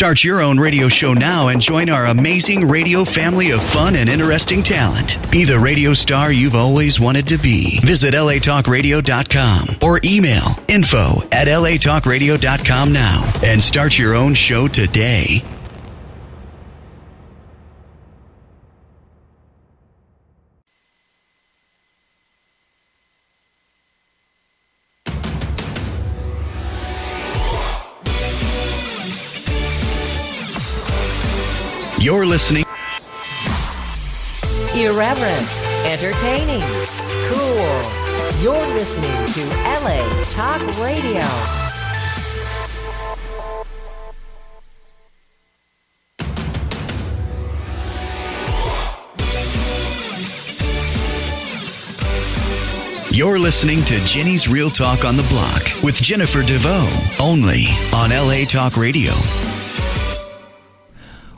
Start your own radio show now and join our amazing radio family of fun and interesting talent. Be the radio star you've always wanted to be. Visit latalkradio.com or email info@latalkradio.com now and start your own show today. You're listening. Irreverent, entertaining, cool. You're listening to LA Talk Radio. You're listening to Jenny's Real Talk on the Block with Jennifer DeVoe, only on LA Talk Radio.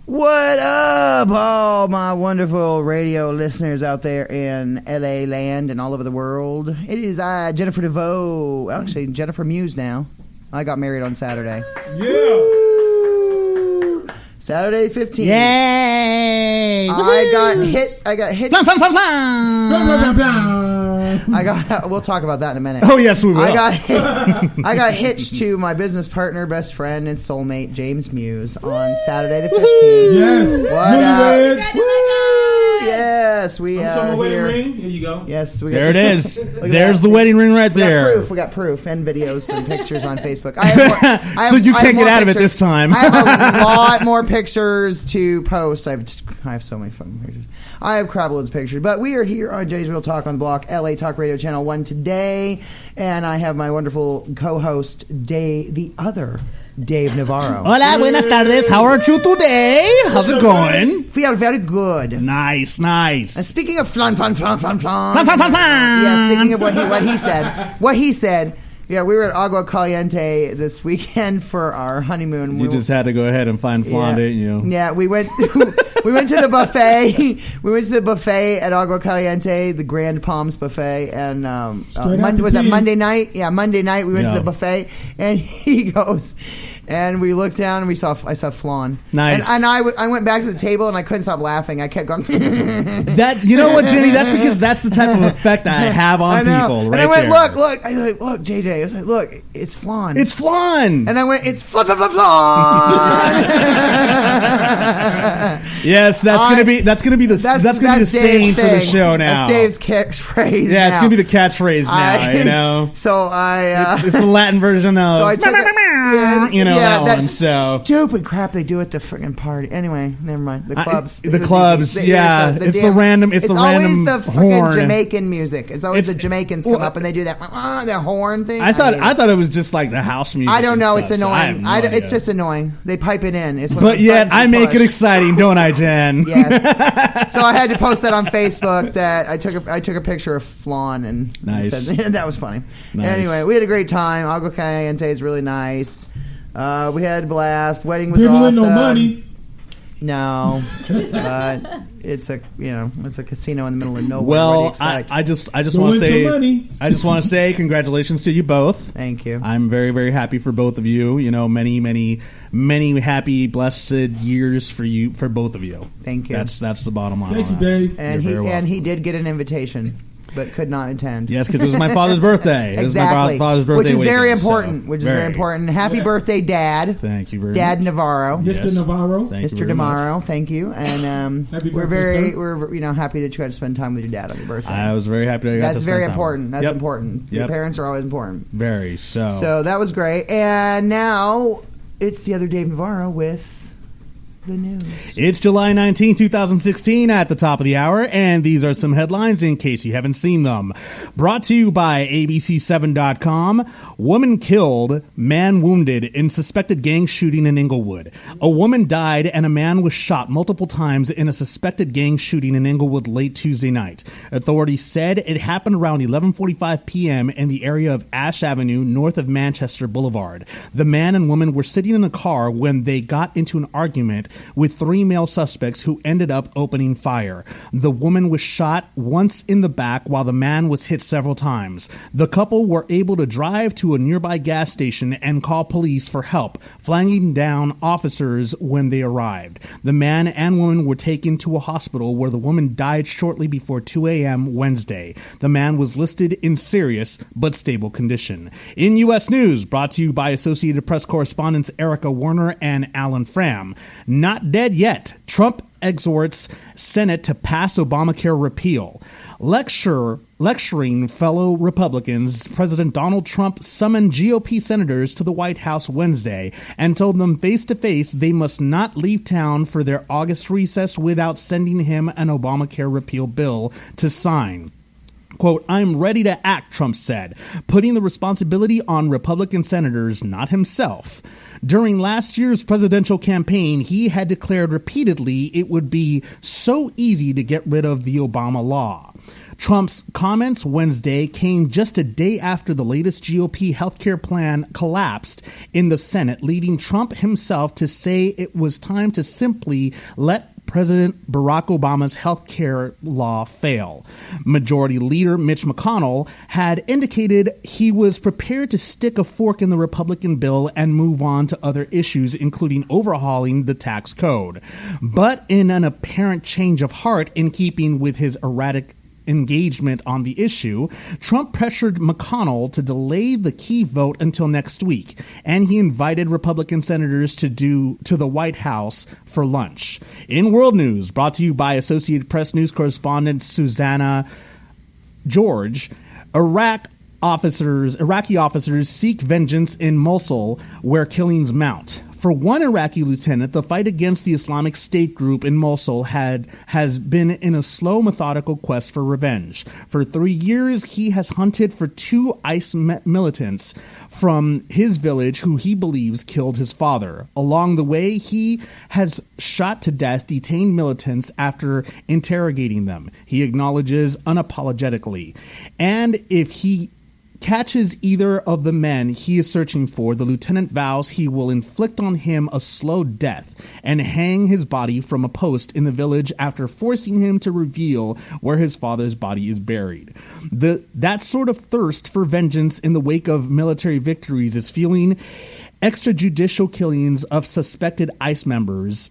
What up, all my wonderful radio listeners out there in LA land and all over the world? It is I, Jennifer DeVoe. Actually, Jennifer Muse now. I got married on Saturday. Yeah. Woo! Saturday 15th. Yay! I got hit. Blah, blah, blah, blah. We'll talk about that in a minute. Oh, yes, we will. I got hitched to my business partner, best friend, and soulmate, James Muse, on Saturday the 15th. Yes. What up? Woo! Yes, we are here. Ring. Here you go. Yes, we got there it is. There's the wedding ring right there. We got proof and videos and pictures on Facebook. So you can't get out of it this time. I have a lot more pictures to post. I have so many fun pictures. I have crap loads of pictures. But we are here on Jay's Real Talk on the Block, LA Talk Radio Channel 1 today. And I have my wonderful co-host, the other Dave Navarro. Hola, buenas tardes. How are you today? How's it going? We are very good. Nice. And speaking of flan. Flan, flan, flan. Yeah, speaking of what he said. Yeah, we were at Agua Caliente this weekend for our honeymoon. You just had to go ahead and find flan, didn't you? Yeah, we went to the buffet. We went to the buffet at Agua Caliente, the Grand Palms buffet, and was that Monday night? Yeah, Monday night we went to the buffet, and he goes, and we looked down and I saw flan. Nice. And I went back to the table and I couldn't stop laughing. I kept going. You know what, Jenny? That's because that's the type of effect I have on people. Right, and I went, there. look. I was like, look, JJ. I was like, look, it's flan. It's flan. And I went, it's flan. Yes, that's gonna be the saying for the show now. That's Dave's catchphrase. Yeah, it's gonna be the catchphrase now. You know. So it's the Latin version of. So I took that one. So stupid crap they do at the friggin' party. Anyway, never mind. The clubs. The clubs. Yeah, it's the random. It's the random always the horn. freaking Jamaican music. It's always the Jamaicans come up and they do that horn thing. I thought it was just like the house music. I don't know. It's annoying. It's just annoying. They pipe it in. But yet I make it exciting, don't I, Jen? Yes. So I had to post that on Facebook that I took a picture of flan and said, that was funny. Nice. Anyway, we had a great time. Agua Caliente is really nice. We had a blast. Wedding was Didn't awesome. win no money. No, but it's a casino in the middle of nowhere. Well, I just want to say congratulations to you both. Thank you. I'm very, very happy for both of you. You know, many, many, many happy, blessed years for both of you. Thank you. That's the bottom line. Thank you, Dave. And he did get an invitation, but could not attend. Yes, because it was my father's birthday. Exactly. It was my father's birthday, which is very weekend, important. Which is very important. Happy birthday, Dad. Thank you very Dad much. Navarro. Mr. Navarro. Mr. Navarro. Thank you. And Happy we're birthday, sir. we're happy that you got to spend time with your dad on your birthday. I was very happy. That's very important. That's important. Yep. Your parents are always important. Very so. So that was great. And now it's the other Dave Navarro with the news. It's July 19, 2016 at the top of the hour, and these are some headlines in case you haven't seen them. Brought to you by ABC7.com. Woman killed, man wounded in suspected gang shooting in Inglewood. A woman died and a man was shot multiple times in a suspected gang shooting in Inglewood late Tuesday night. Authorities said it happened around 11:45 p.m. in the area of Ash Avenue, north of Manchester Boulevard. The man and woman were sitting in a car when they got into an argument with 3 male suspects who ended up opening fire. The woman was shot once in the back while the man was hit several times. The couple were able to drive to a nearby gas station and call police for help, flagging down officers when they arrived. The man and woman were taken to a hospital where the woman died shortly before 2 a.m. Wednesday. The man was listed in serious but stable condition. In U.S. News, brought to you by Associated Press correspondents Erica Werner and Alan Fram. Not dead yet. Trump exhorts Senate to pass Obamacare repeal. Lecturing fellow Republicans, President Donald Trump summoned GOP senators to the White House Wednesday and told them face-to-face they must not leave town for their August recess without sending him an Obamacare repeal bill to sign. Quote, "I'm ready to act," Trump said, putting the responsibility on Republican senators, not himself. During last year's presidential campaign, he had declared repeatedly it would be so easy to get rid of the Obama law. Trump's comments Wednesday came just a day after the latest GOP healthcare plan collapsed in the Senate, leading Trump himself to say it was time to simply let President Barack Obama's health care law fail. Majority Leader Mitch McConnell had indicated he was prepared to stick a fork in the Republican bill and move on to other issues, including overhauling the tax code. But in an apparent change of heart in keeping with his erratic engagement on the issue, Trump pressured McConnell to delay the key vote until next week, and he invited Republican senators to the White House for lunch. In world news, brought to you by Associated Press news correspondent Susanna George, Iraqi officers seek vengeance in Mosul, where killings mount. For one Iraqi lieutenant, the fight against the Islamic State group in Mosul has been in a slow, methodical quest for revenge. For 3 years, he has hunted for 2 ICE militants from his village who he believes killed his father. Along the way, he has shot to death detained militants after interrogating them. He acknowledges unapologetically. And if he catches either of the men he is searching for, the lieutenant vows he will inflict on him a slow death and hang his body from a post in the village after forcing him to reveal where his father's body is buried. That sort of thirst for vengeance in the wake of military victories is fueling extrajudicial killings of suspected ICE members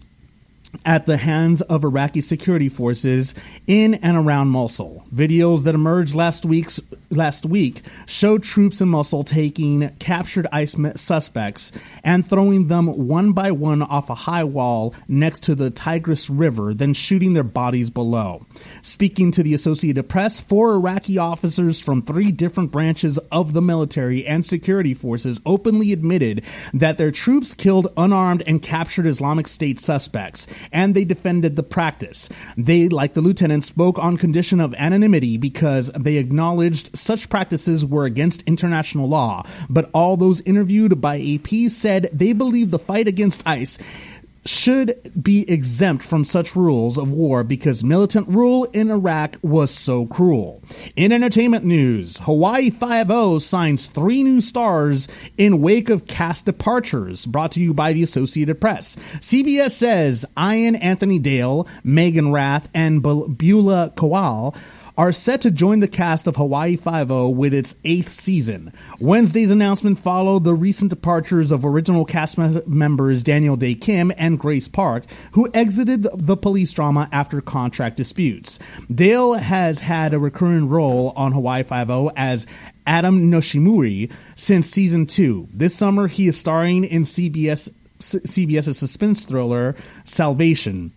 at the hands of Iraqi security forces in and around Mosul. Videos that emerged last week showed troops in Mosul taking captured ICE suspects and throwing them one by one off a high wall next to the Tigris River, then shooting their bodies below. Speaking to the Associated Press, 4 Iraqi officers from 3 different branches of the military and security forces openly admitted that their troops killed unarmed and captured Islamic State suspects, and they defended the practice. They, like the lieutenant, spoke on condition of anonymity because they acknowledged such practices were against international law. But all those interviewed by AP said they believe the fight against ICE should be exempt from such rules of war because militant rule in Iraq was so cruel. In entertainment news, Hawaii Five-0 signs 3 new stars in wake of cast departures, brought to you by the Associated Press. CBS says Ian Anthony Dale, Megan Rath, and Beulah Kowal are set to join the cast of Hawaii Five-0 with its 8th season. Wednesday's announcement followed the recent departures of original cast members Daniel Day Kim and Grace Park, who exited the police drama after contract disputes. Dale has had a recurring role on Hawaii Five-0 as Adam Noshimuri since season 2. This summer, he is starring in CBS's suspense thriller Salvation.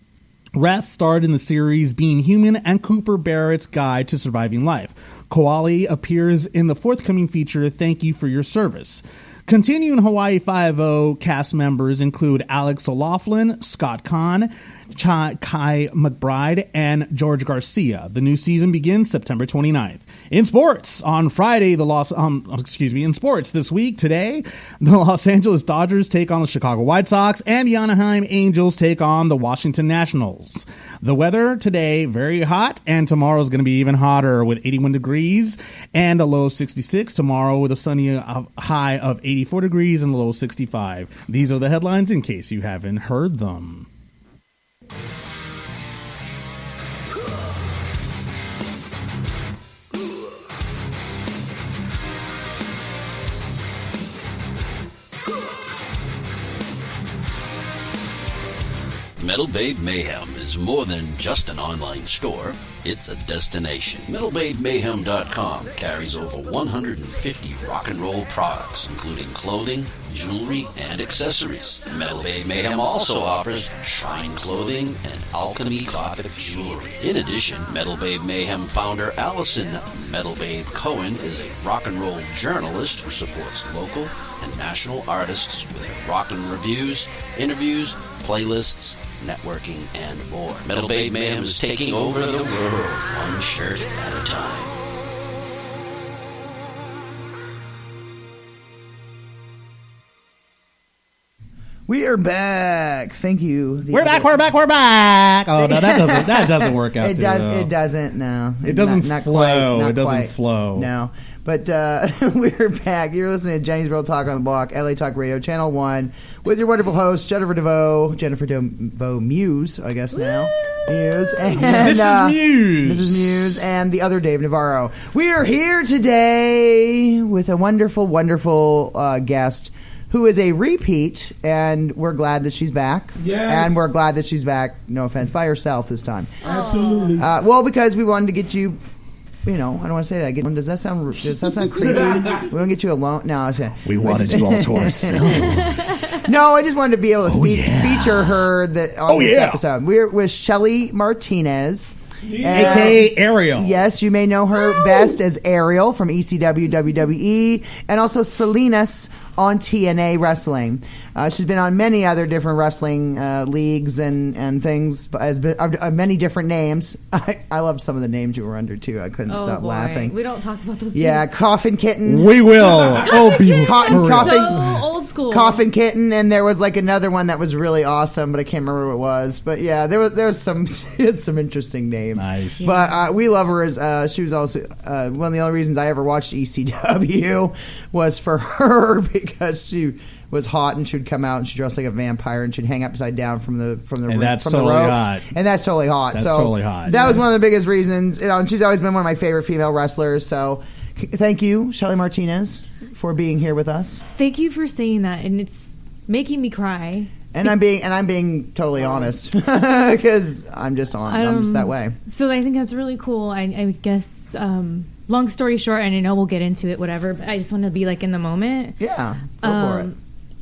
Rath starred in the series Being Human and Cooper Barrett's Guide to Surviving Life. Koali appears in the forthcoming feature Thank You for Your Service. Continuing Hawaii Five-0 cast members include Alex O'Loughlin, Scott Kahn, Kai McBride, and George Garcia. The new season begins September 29th. In sports, on Friday, in sports this week, today, the Los Angeles Dodgers take on the Chicago White Sox, and the Anaheim Angels take on the Washington Nationals. The weather today, very hot, and tomorrow is going to be even hotter with 81 degrees and a low of 66. Tomorrow with a sunny high of 84 degrees and a low of 65. These are the headlines in case you haven't heard them. Metal Babe Mayhem is more than just an online store. It's a destination. MetalBabeMayhem.com carries over 150 rock and roll products, including clothing, jewelry, and accessories. Metal Babe Mayhem also offers shrine clothing and alchemy gothic jewelry. In addition, Metal Babe Mayhem founder Allison Metal Babe Cohen is a rock and roll journalist who supports local and national artists with her rockin' reviews, interviews, playlists, networking, and more. Metal Babe Mayhem is taking over the world, one shirt at a time. We are back. Thank you. We're back. Oh no, that doesn't work out. It doesn't. No, it doesn't not flow. Quite, it doesn't quite. flow. No, but we're back. You're listening to Jenny's Real Talk on the Block, LA Talk Radio, Channel 1, with your wonderful host Jennifer DeVoe Muse, I guess now. Muse and Mrs. Muse and the other Dave Navarro. We are here today with a wonderful, wonderful guest who is a repeat, and we're glad that she's back. Yes. And we're glad that she's back, no offense, by herself this time. Absolutely. Well, because we wanted to get you, I don't want to say that. Does that sound creepy? We want to get you alone? No. We wanted you all to ourselves. No, I just wanted to be able to feature her on this episode. We're with Shelly Martinez. A.K.A. Ariel. Yes, you may know her best as Ariel from ECW, WWE, and also Salinas on TNA Wrestling. She's been on many other different wrestling leagues and things, as many different names. I loved some of the names you were under, too. I couldn't stop laughing. We don't talk about those Yeah, names. Coffin Kitten. We will. Be Coffin, so old school. Coffin Kitten, and there was like another one that was really awesome, but I can't remember what it was. But yeah, there was some some interesting names. Nice. But we love her as she was also one of the only reasons I ever watched ECW was for her, because she was hot and she would come out and she dressed like a vampire and she'd hang upside down from the And that's from totally the ropes. hot. And that's totally hot. That's so totally hot. That was one of the biggest reasons. And she's always been one of my favorite female wrestlers. So thank you, Shelly Martinez, for being here with us. Thank you for saying that, and it's making me cry. And I'm being totally honest, because I'm just that way. So I think that's really cool. I guess, long story short, and I know we'll get into it, whatever, but I just want to be like in the moment. Yeah, go for it.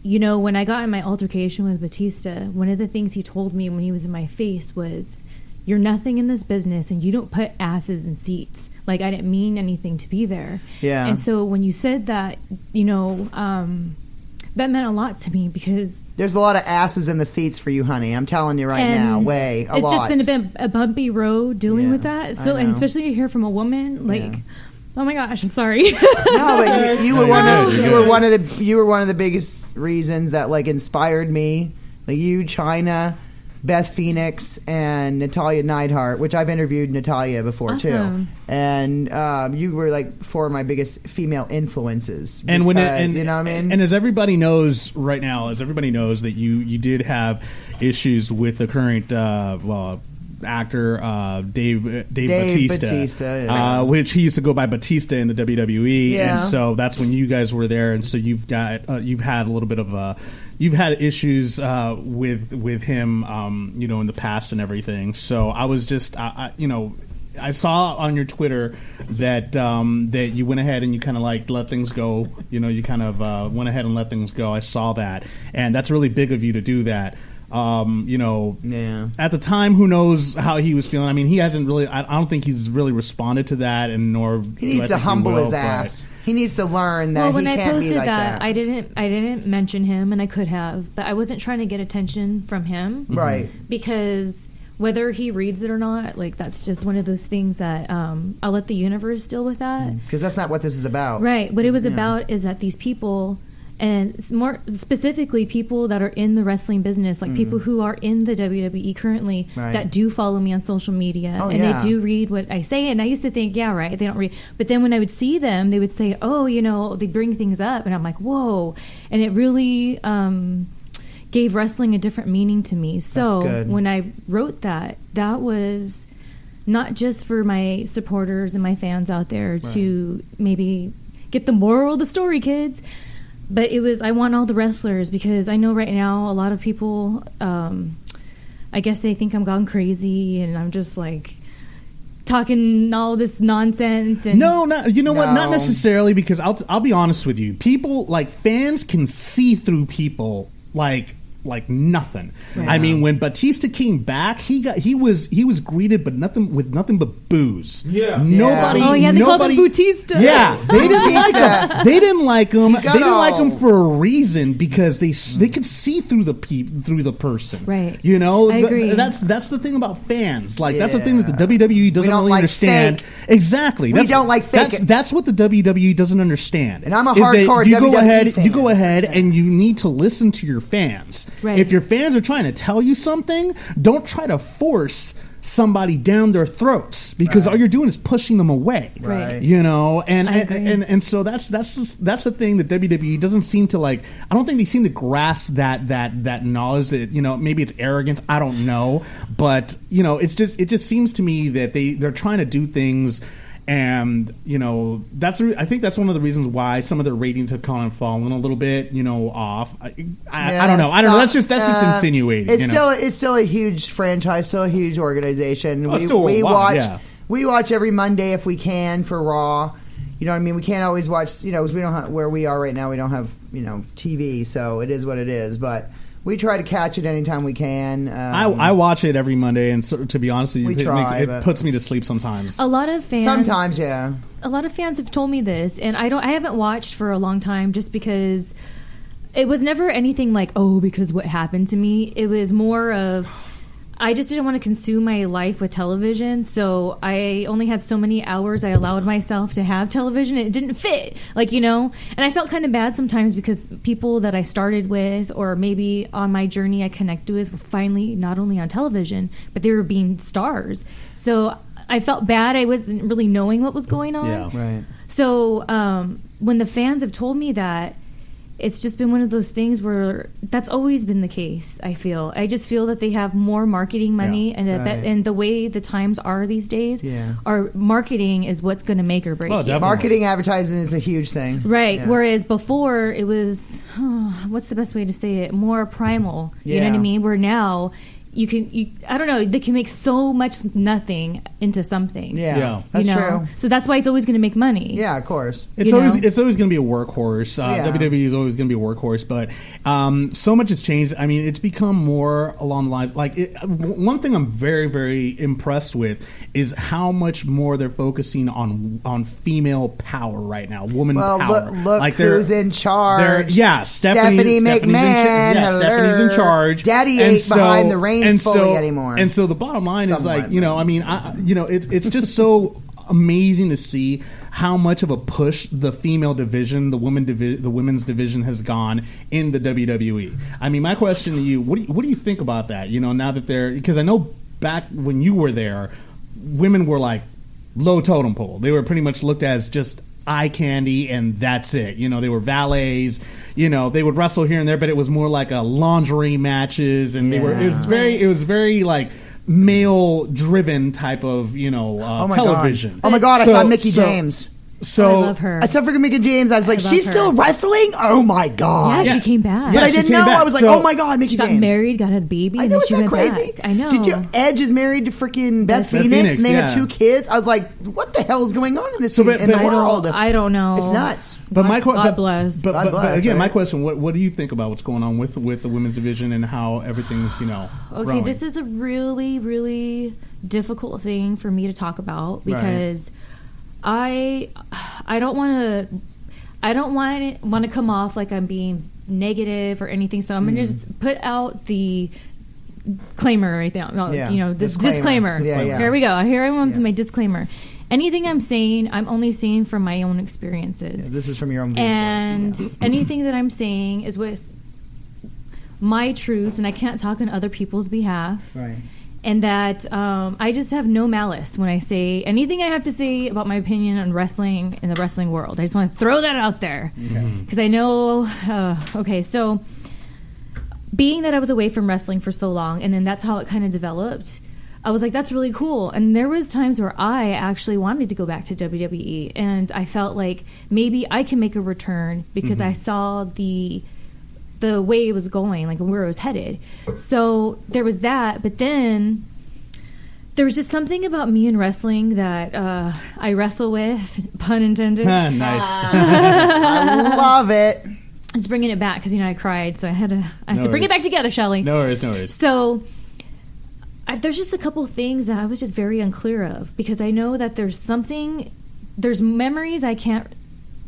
When I got in my altercation with Batista, one of the things he told me when he was in my face was, "You're nothing in this business, and you don't put asses in seats." Like, I didn't mean anything to be there. Yeah. And so when you said that, that meant a lot to me, because there's a lot of asses in the seats for you, honey. I'm telling you right now, a lot. It's just been a bit a bumpy road dealing with that. So, and especially to hear from a woman, like, oh my gosh, I'm sorry. No, but you were one of the biggest reasons that like inspired me. Like you, China, Beth Phoenix, and Natalia Neidhart, which I've interviewed Natalia before too, and you were like four of my biggest female influences. And you know what I mean. And as everybody knows right now, that you did have issues with the current actor Dave Batista, which he used to go by Batista in the WWE, and so that's when you guys were there, and so you've had a little bit of you've had issues with him, in the past and everything. So I was just, I saw on your Twitter that you went ahead and you kind of like let things go. You kind of went ahead and let things go. I saw that, and that's really big of you to do that. At the time, who knows how he was feeling? I mean, he hasn't really. I don't think he's really responded to that, and nor he needs to humble his ass. He needs to learn that when he can't posted be like that. I didn't mention him, and I could have, but I wasn't trying to get attention from him, right? Because whether he reads it or not, like that's just one of those things that I'll let the universe deal with that. Because that's not what this is about, right? What it was about is that these people. And more specifically, people that are in the wrestling business, like people who are in the WWE currently, that do follow me on social media, they do read what I say. And I used to think, they don't read. But then when I would see them, they would say, they bring things up. And I'm like, whoa. And it really gave wrestling a different meaning to me. So when I wrote that was not just for my supporters and my fans out there to maybe get the moral of the story, kids. But it was, I want all the wrestlers, because I know right now a lot of people I guess they think I'm gone crazy and I'm just like talking all this nonsense. And no, you know what? Not necessarily, because I'll be honest with you. People, like, fans can see through people like nothing. Yeah. I mean, when Batista came back, he was greeted with nothing but booze. Yeah. Nobody. Oh yeah, they called him Batista. Yeah, they didn't like him. They didn't like him. They didn't like him for a reason, because they could see through the person. Right. You know, I agree. That's the thing about fans. Like, that's the thing that the WWE doesn't really understand. Fake. Exactly. We don't like fake. That's what the WWE doesn't understand. And I'm a hardcore WWE fan. You go ahead and you need to listen to your fans. Right. If your fans are trying to tell you something, don't try to force somebody down their throats, because all you're doing is pushing them away. Right. You know, and so that's the thing that WWE doesn't seem to like. I don't think they seem to grasp that knowledge. That, you know, maybe it's arrogance. I don't know, but you know, it just seems to me that they're trying to do things. And you know, I think that's one of the reasons why some of their ratings have kind of fallen a little bit, you know, off. I don't know. That's just insinuating. It's still a huge franchise, still a huge organization. We watch every Monday if we can for Raw. You know what I mean? We can't always watch, you know, because we don't have, where we are right now, we don't have, you know, TV, so it is what it is. But we try to catch it anytime we can. I watch it every Monday, and so, to be honest with you, it puts me to sleep sometimes. A lot of fans. Sometimes, yeah. A lot of fans have told me this, and I haven't watched for a long time, just because it was never anything like, oh, because what happened to me. It was more of, I just didn't want to consume my life with television, so I only had so many hours I allowed myself to have television, and it didn't fit, like, you know. And I felt kind of bad sometimes, because people that I started with, or maybe on my journey I connected with, were finally not only on television, but they were being stars. So I felt bad. I wasn't really knowing what was going on. Yeah, right. So when the fans have told me that, it's just been one of those things where that's always been the case. I just feel that they have more marketing money, and the way the times are these days, our marketing is what's going to make or break. Oh, definitely. Marketing, advertising is a huge thing, right? Yeah. Whereas before it was, what's the best way to say it? More primal. You know what I mean? Where now, I don't know, they can make so much nothing into something. Yeah. That's true. So that's why it's always going to make money. Yeah, of course. It's always going to be a workhorse. WWE is always going to be a workhorse, but so much has changed. I mean, it's become more along the lines, like, one thing I'm very, very impressed with is how much more they're focusing on female power right now, woman power. Look like who's in charge. Stephanie McMahon. Stephanie's in charge. Daddy ain't behind the reins fully anymore. And so the bottom line is, like, you know, I mean, it's just so amazing to see how much of a push the female division, the women's division has gone in the WWE. I mean, my question to you, what do you think about that? You know, now that because I know back when you were there, women were like low totem pole. They were pretty much looked at as just eye candy, and that's it. You know, they were valets. You know, they would wrestle here and there, but it was more like a lingerie matches, and it was very like male driven type of, you know, television. Oh my god, I saw Mickie James. So I love her. I saw freaking Mickie James. I was like, she's still wrestling? Oh my god. Yeah, she came back. But I didn't know. I was like, oh my god, Mickie James. Got married, got a baby, and I know, then she isn't that went crazy? back. I know. Did you? Edge is married to freaking Beth Phoenix, and they have 2 kids. I was like, what the hell is going on in this in the world? I don't know. It's nuts. But God bless. But again, my question: what do you think about what's going on with the women's division and how everything's, you know, growing? This is a really, really difficult thing for me to talk about, because I don't want to come off like I'm being negative or anything. So I'm gonna just put out the disclaimer right now. You know, the disclaimer. Yeah. Here we go. Here I am with my disclaimer. Anything I'm saying, I'm only saying from my own experiences. This is from your own viewpoint. And anything that I'm saying is with my truth, and I can't talk on other people's behalf. Right. And that I just have no malice when I say anything I have to say about my opinion on wrestling in the wrestling world. I just want to throw that out there. Because I know, so being that I was away from wrestling for so long, and then that's how it kind of developed, I was like, that's really cool. And there was times where I actually wanted to go back to WWE, and I felt like maybe I can make a return, because I saw the the way it was going, like where it was headed. So there was that, but then there was just something about me and wrestling that I wrestle with, pun intended. Nice. I love it. Just bringing it back because I cried, so I have to bring it back together, Shelly. No worries. So there's just a couple things that I was just very unclear of, because I know that there's memories I can't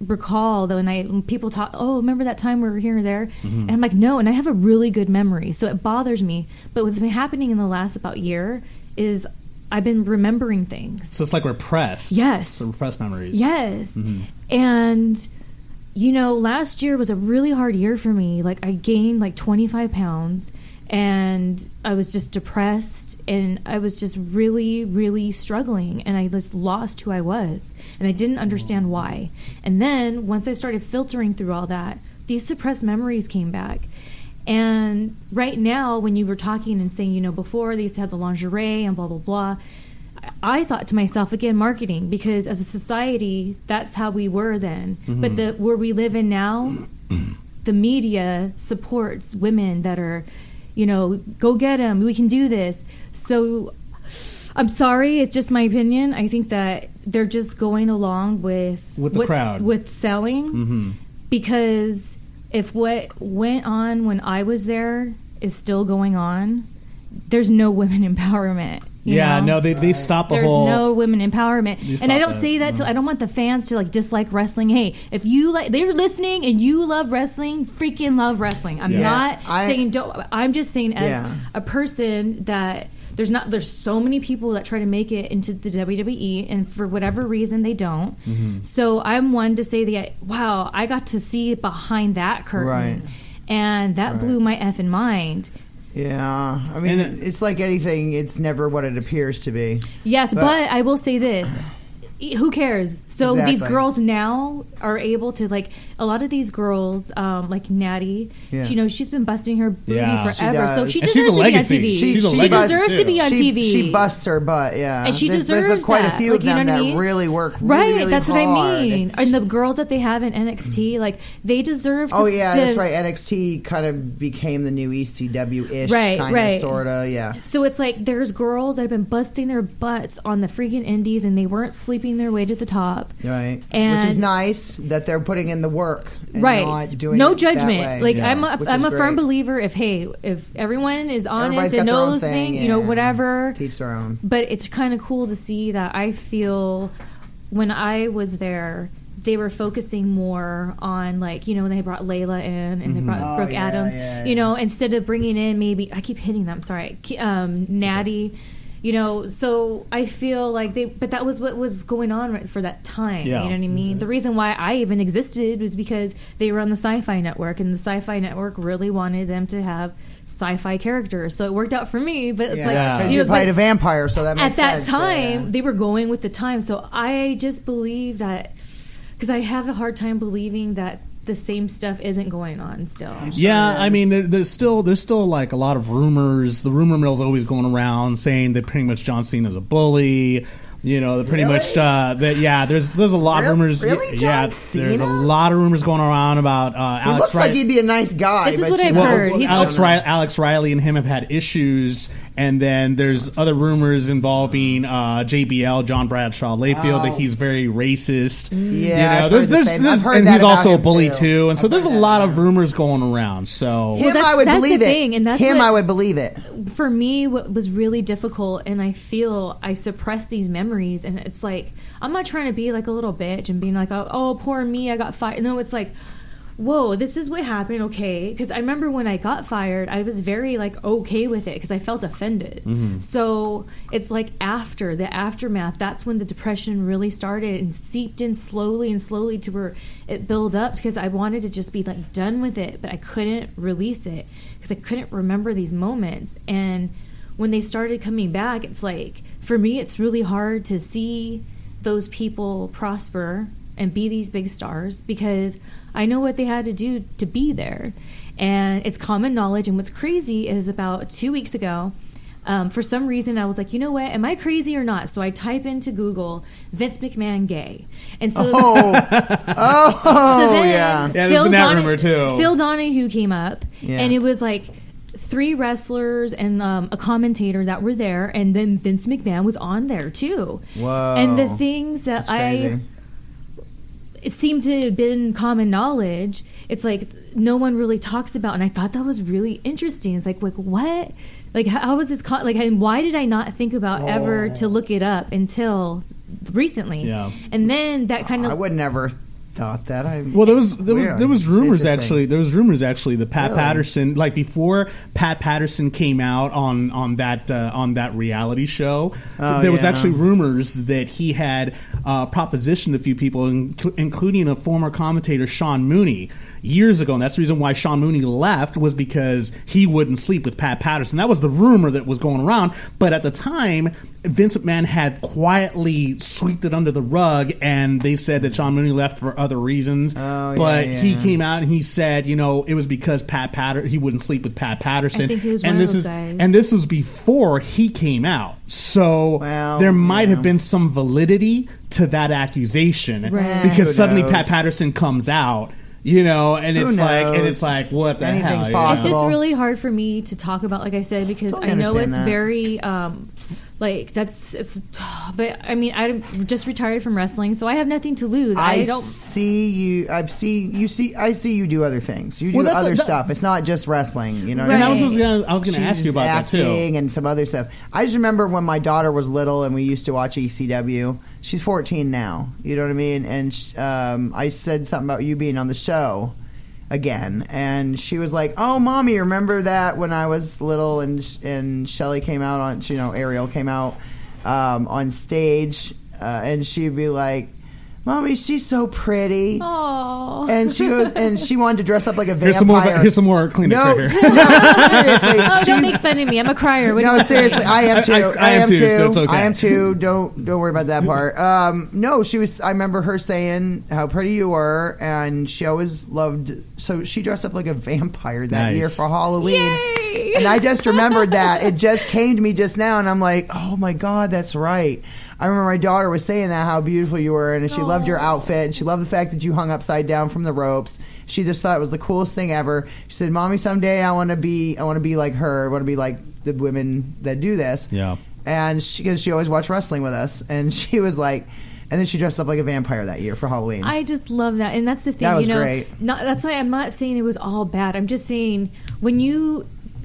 recall though, when people talk, oh, remember that time we were here or there, and I'm like, no, and I have a really good memory, so it bothers me. But what's been happening in the last about year is I've been remembering things. So it's like repressed. Yes. So repressed memories. Yes. And last year was a really hard year for me. Like, I gained like 25 pounds, and I was just depressed, and I was just really, really struggling, and I just lost who I was, and I didn't understand why. And then once I started filtering through all that, these suppressed memories came back. And right now, when you were talking and saying, before they used to have the lingerie and blah, blah, blah, I thought to myself, again, marketing, because as a society, that's how we were then. But where we live in now, the media supports women that are, go get them, we can do this. So I'm sorry, it's just my opinion. I think that they're just going along with the crowd, with selling, because if what went on when I was there is still going on, there's no women empowerment. They stopped the whole. There's no women empowerment, and I don't say that I don't want the fans to dislike wrestling. Hey, if you they're listening and you love wrestling, freaking love wrestling. I'm not saying don't. I'm just saying as a person that there's so many people that try to make it into the WWE, and for whatever reason they don't. So I'm one to say that wow, I got to see behind that curtain, and that blew my effing mind. Yeah, I mean, it's like anything, it's never what it appears to be. Yes, but I will say this. Who cares? So these girls now are able to, a lot of these girls, like Natty, she's been busting her booty forever. So she deserves to be on TV. She deserves to be on TV. She busts her butt, yeah. And she deserves there's quite a few of them that really work really, really that's hard. What I mean. And the girls that they have in NXT, they deserve to... Oh, yeah, that's right. NXT kind of became the new ECW-ish, kind of, sort of, yeah. So it's there's girls that have been busting their butts on the freaking indies, and they weren't sleeping their way to the top. Right. And which is nice that they're putting in the work. And not doing no it judgment. That way. I'm a firm believer if everyone is honest and knows things, whatever. Teach their own. But it's kind of cool to see that. I feel when I was there, they were focusing more on when they brought Layla in and they brought Brooke Adams, instead of bringing in I keep hitting them, sorry, Natty. So I feel but that was what was going on for that time. Yeah. You know what I mean? The reason why I even existed was because they were on the Sci-Fi Network, and the Sci-Fi Network really wanted them to have sci-fi characters. So it worked out for me, but it's because you played a vampire, so that makes sense. At that time, they were going with the time. So I just believe that, because I have a hard time believing that the same stuff isn't going on still. I mean, there's still a lot of rumors. The rumor mill's always going around saying that pretty much John Cena's a bully. Pretty much there's a lot of rumors. Really, John Cena? There's a lot of rumors going around about Alex. He looks like he'd be a nice guy. This is what I've heard. Alex Riley and him have had issues, and then there's other rumors involving JBL, John Bradshaw Layfield, that he's very racist. Yeah, and he's also a bully too. And so there's a lot of rumors going around. So I would believe it. I would believe it. For me, what was really difficult, and I feel I suppressed these memories, and it's I'm not trying to be like a little bitch and being oh poor me, I got fired. No, it's whoa, this is what happened, okay? Because I remember when I got fired, I was very okay with it because I felt offended. So it's after the aftermath, that's when the depression really started and seeped in slowly to where it built up, because I wanted to just be done with it, but I couldn't release it because I couldn't remember these moments. And when they started coming back, it's for me, it's really hard to see those people prosper and be these big stars, because I know what they had to do to be there, and it's common knowledge. And what's crazy is about 2 weeks ago, for some reason I was you know what, am I crazy or not? So I type into Google Vince McMahon gay, and so so then there's been that rumor too. Phil Donahue came up, Yeah. And it was like 3 wrestlers and a commentator that were there, and then Vince McMahon was on there too. Whoa. And the things that it seemed to have been common knowledge, it's like no one really talks about, and I thought that was really interesting. It's like what? Like, how was this? And why did I not think about ever to look it up until recently? Yeah. And then that kind of I would never thought that. Well, there was rumors actually. There was rumors actually that Pat Patterson, like before Pat Patterson came out on that reality show, there was actually rumors that he had propositioned a few people, including a former commentator, Sean Mooney, years ago, and that's the reason why Sean Mooney left, was because he wouldn't sleep with Pat Patterson. That was the rumor that was going around, but at the time, Vince McMahon had quietly swept it under the rug, and they said that Sean Mooney left for other reasons. But he came out and he said, it was because he wouldn't sleep with Pat Patterson. I think he was one of those guys. And this was before he came out, so there might have been some validity to that accusation, because suddenly Pat Patterson comes out. And it's like, what the Anything's hell? possible. It's just really hard for me to talk about, like I said, because Totally I know it's understand that. very, but I mean, I'm just retired from wrestling, so I have nothing to lose. I see you do other things. You do other stuff. It's not just wrestling, what I mean? And I was going to ask you about that too. Acting and some other stuff. I just remember when my daughter was little and we used to watch ECW. She's 14 now. You know what I mean? And I said something about you being on the show again, and she was like, "Oh, Mommy, remember that when I was little and Shelly came out on, Ariel came out on stage, and she'd be like, Mommy, she's so pretty." Aww. And she goes, and she wanted to dress up like a vampire. Here's some more Kleenex right here. No, seriously. Don't make fun of me. I'm a crier. No, seriously, I am too. I am too, so it's okay. I am too. Don't worry about that part. No, she was. I remember her saying how pretty you were, and she always loved. So she dressed up like a vampire that year for Halloween. Yay! And I just remembered that. It just came to me just now, and I'm like, oh my God, that's right. I remember my daughter was saying that, how beautiful you were, and she loved your outfit, and she loved the fact that you hung upside down from the ropes. She just thought it was the coolest thing ever. She said, Mommy, someday I want to be like her. I want to be like the women that do this. Yeah. And she always watched wrestling with us, and she was like, and then she dressed up like a vampire that year for Halloween. I just love that, and that's the thing. That was great. That's why I'm not saying it was all bad. I'm just saying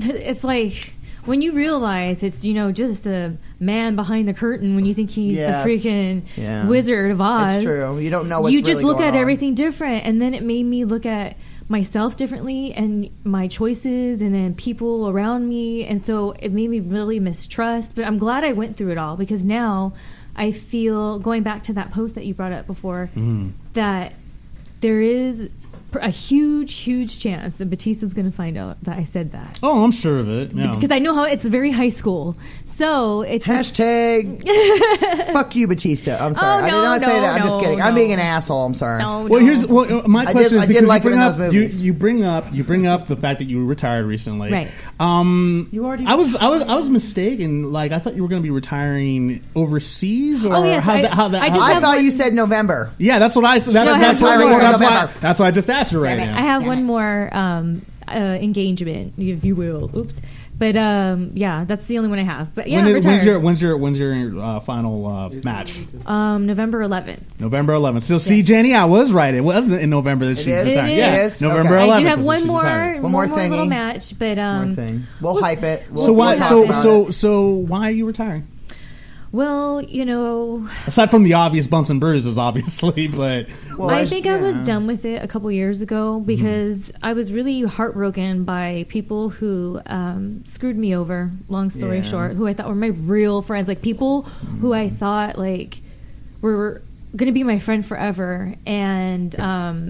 it's like when you realize it's just a man behind the curtain when you think he's the freaking Wizard of Oz. It's true. You don't know what's You just really look going at on. everything different, and then it made me look at myself differently and my choices, and then people around me, and so it made me really mistrust. But I'm glad I went through it all, because now I feel, going back to that post that you brought up before, that there is a huge chance that Batista's going to find out that I said that. Oh, I'm sure of it. Yeah. Because I know how it's very high school. So it's Hashtag fuck you, Batista. I'm sorry. Oh, I did not say that. I'm just kidding. I'm being an asshole. I'm sorry. My question is, I did like him in those movies. You bring up the fact that you retired recently. Right. You already. I was mistaken. Like, I thought you were going to be retiring overseas, or yes, I thought you said November. Yeah, that's what I. That's why I just asked her right now. I have one more engagement, if you will. Oops. But that's the only one I have. But yeah, when's your final match? November 11th. November 11th. So see, Jenny, I was right. It wasn't in November that she's retiring. It is. November Okay. 11th. I do have one more thingy. little match, but More thing. We'll hype it. So why are you retiring? Well, aside from the obvious bumps and bruises, obviously, but I think I was done with it a couple years ago, because I was really heartbroken by people who screwed me over. Long story short, who I thought were my real friends, like people who I thought like were going to be my friend forever, and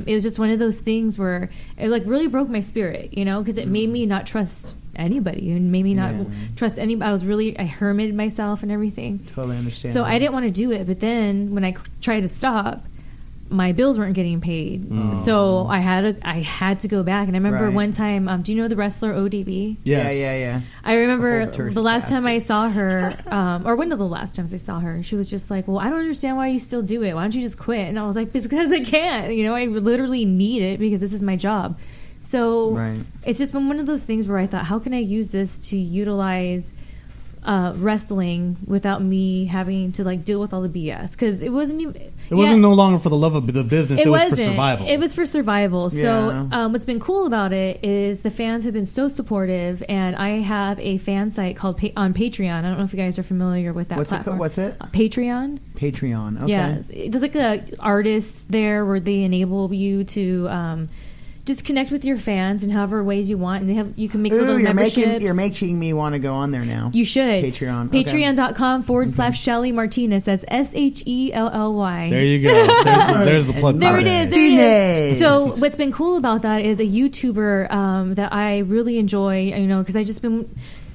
it was just one of those things where it like really broke my spirit, because it made me not trust anybody and made me not trust anybody. I hermited myself and everything. Totally understand. So I didn't want to do it, but then when I tried to stop, my bills weren't getting paid. So I had to go back. And I remember one time, do you know the wrestler ODB? Yes. Yeah. I remember the last time I saw her, or one of the last times I saw her, she was just like, well, I don't understand why you still do it. Why don't you just quit? And I was like, because I can't. I literally need it because this is my job. So it's just been one of those things where I thought, how can I use this to utilize wrestling without me having to like deal with all the BS? Because it wasn't even. It wasn't no longer for the love of the business. It was for survival. It was for survival. So what's been cool about it is the fans have been so supportive, and I have a fan site called on Patreon. I don't know if you guys are familiar with that platform. What's it? Patreon. Patreon. Okay. Yeah, there's like a artist there where they enable you to just connect with your fans in however ways you want, and you can make little memberships. You're making me want to go on there now. You should. Patreon. Patreon.com/Shelly Martinez. That's SHELLY. There you go. There's the plug. There it is. So what's been cool about that is a YouTuber that I really enjoy, because I just been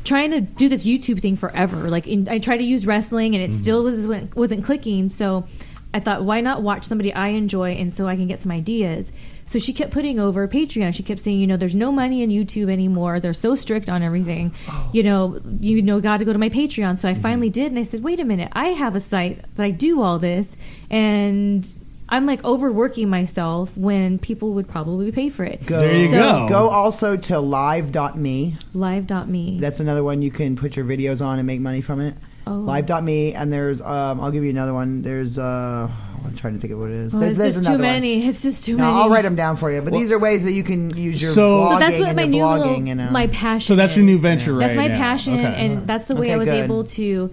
trying to do this YouTube thing forever. Like I tried to use wrestling and it still wasn't clicking. So I thought, why not watch somebody I enjoy, and so I can get some ideas. So she kept putting over Patreon. She kept saying, there's no money in YouTube anymore. They're so strict on everything. Got to go to my Patreon. So I finally did, and I said, wait a minute. I have a site that I do all this, and I'm like overworking myself when people would probably pay for it. There you go. Go also to live.me. Live.me. That's another one you can put your videos on and make money from it. Oh. Live.me, and there's I'll give you another one. There's I'm trying to think of what it is. It's just too many. It's just too many. I'll write them down for you. But these are ways that you can use your vlogging. So that's what my new blogging, my passion. So that's your new venture, right? That's my now. passion, and that's the way I was able to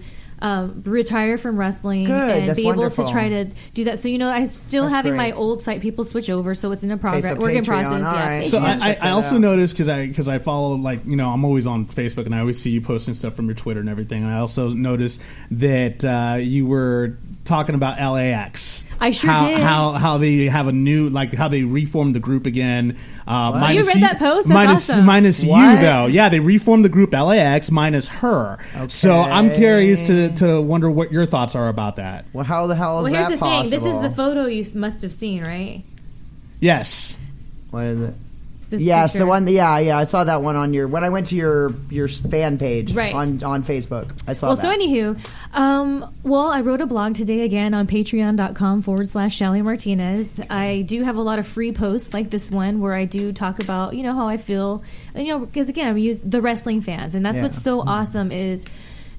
retire from wrestling and be able to try to do that. So I still having my old site. People switch over, so it's in a progress, work in process. Right. So I also noticed because I follow I'm always on Facebook and I always see you posting stuff from your Twitter and everything. And I also noticed that you were talking about LAX. I sure did. How they have a new how they reformed the group again. You read that post? That's awesome. Minus you though. Yeah, they reformed the group LAX minus her. Okay. So I'm curious to wonder what your thoughts are about that. Well, how the hell is that possible? Here's the thing. This is the photo you must have seen, right? Yes. What is it? Yes, picture. The one. Yeah, I saw that one on when I went to your fan page right. on Facebook. I saw that. So anywho, I wrote a blog today again on patreon.com/Shelly Martinez. I do have a lot of free posts like this one where I do talk about how I feel, because again I'm the wrestling fans, and that's what's so awesome is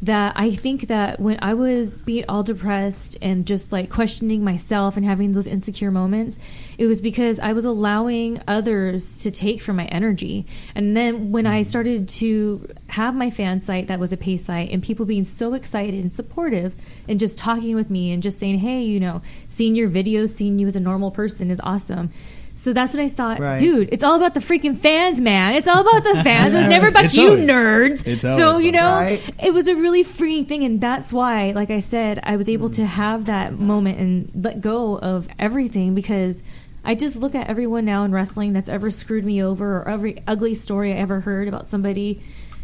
that I think that when I was being all depressed and just like questioning myself and having those insecure moments, it was because I was allowing others to take from my energy. And then when I started to have my fan site that was a pay site and people being so excited and supportive and just talking with me and just saying, hey, seeing your videos, seeing you as a normal person is awesome. So that's what I thought, dude, it's all about the freaking fans, man. It's all about the fans. It was never about nerds. It was a really freeing thing. And that's why, like I said, I was able to have that moment and let go of everything, because I just look at everyone now in wrestling that's ever screwed me over, or every ugly story I ever heard about somebody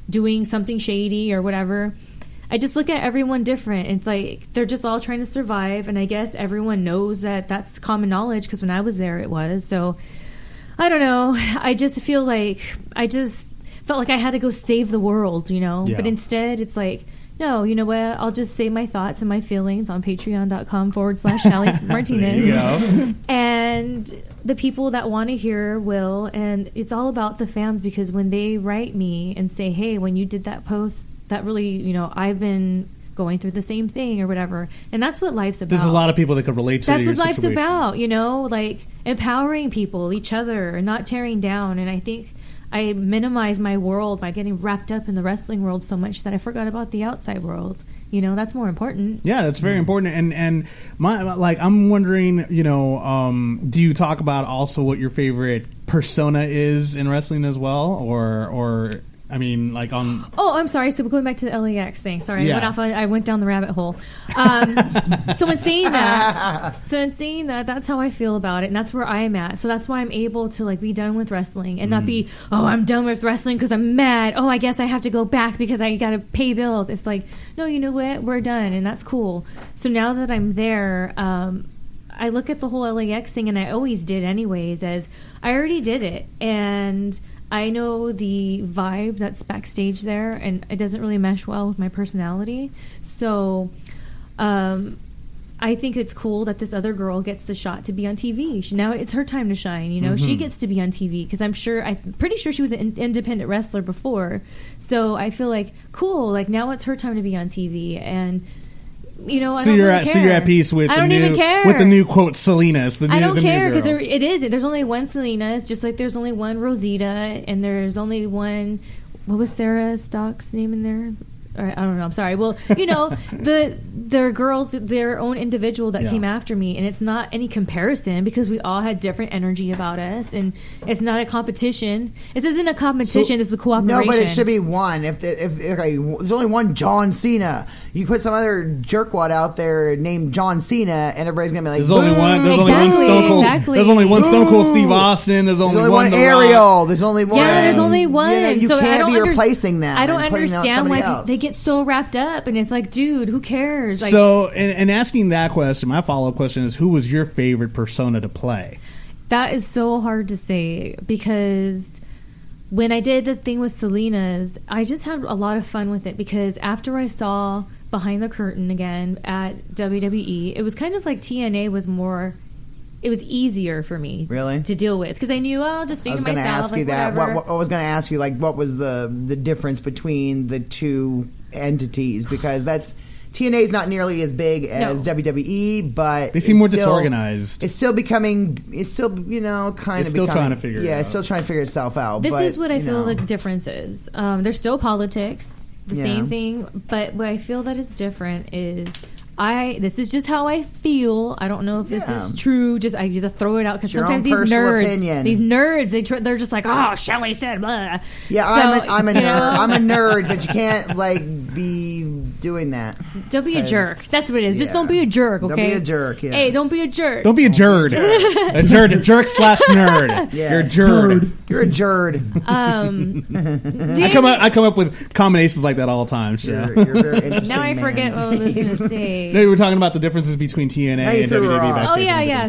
doing something shady or whatever. I just look at everyone different. It's like they're just all trying to survive, and I guess everyone knows that that's common knowledge, because when I was there it was. So I don't know, I just feel like I just felt like I had to go save the world, but instead it's like, no, you know what, I'll just say my thoughts and my feelings on patreon.com/Shelly Martinez. There you go. And the people that want to hear will, and it's all about the fans, because when they write me and say, hey, when you did that post, that really, I've been going through the same thing or whatever. And that's what life's about. There's a lot of people that could relate to that's your what life's situation. about, like empowering people, each other, and not tearing down. And I think I minimize my world by getting wrapped up in the wrestling world so much that I forgot about the outside world. That's more important. Yeah, that's very important. And I'm wondering, do you talk about also what your favorite persona is in wrestling as well, or I mean, like on. Oh, I'm sorry. So we're going back to the LAX thing. Sorry, I went down the rabbit hole. So in saying that, that's how I feel about it, and that's where I am at. So that's why I'm able to be done with wrestling and not be, I'm done with wrestling because I'm mad. I guess I have to go back because I got to pay bills. It's like, no, you know what? We're done, and that's cool. So now that I'm there, I look at the whole LAX thing, and I always did anyways, as I already did it, and I know the vibe that's backstage there, and it doesn't really mesh well with my personality. So I I think it's cool that this other girl gets the shot to be on TV. Now it's her time to shine. You know, she gets to be on TV because I'm pretty sure she was an independent wrestler before. So I feel like cool. Like now it's her time to be on TV, and you know, I don't really care. So you're at peace with even care with the new quote Salinas. I don't care because there's only one Salinas, just like there's only one Rosita, and there's only one. What was Sarah Stock's name in there? I don't know. I'm sorry. Well, you know, they're girls, their own individual that came after me, and it's not any comparison because we all had different energy about us, and it's not a competition. This isn't a competition. This is a cooperation. No, but it should be one. If there's only one John Cena, you put some other jerkwad out there named John Cena, and everybody's gonna be like, there's only one. There's only one Stone Cold. Exactly. There's only one Stone Cold Steve Austin. There's only one Ariel. There's only one. Yeah, there's only one. You know, you so can't be replacing them. I don't understand why else. they get so wrapped up, and it's like, dude, who cares? Like, so, and asking that question, my follow-up question is, who was your favorite persona to play? That is so hard to say because when I did the thing with Salinas, I just had a lot of fun with it because after I saw Behind the Curtain again at WWE, it was kind of like TNA was more. It was easier for me to deal with because I knew I'll just stay to myself. I was going to ask you that. I was going to ask you what was the difference between the two entities, because TNA is not nearly as big as WWE, but they seem more disorganized. It's still becoming. It's still kind of trying to figure. Yeah, it's still trying to figure itself out. This is what I feel the difference is. There's still politics, the same thing, but what I feel that is different is. This is just how I feel. I don't know if this is true. I just throw it out because sometimes these nerds, they're just like, oh, Shelly said, blah. Yeah, so, I'm a nerd. I'm a nerd, but you can't be doing that. Don't be a jerk. That's what it is. Just don't be a jerk. Okay. Don't be a jerk. Yes. Hey, don't be a jerk. Don't be a jerd. A jerk/nerd. Yes. You're a jerd. You're a jerd. I come up with combinations like that all the time. So. You're very interesting. Now I forget what I was going to say. No, we were talking about the differences between TNA and WWE. Oh yeah.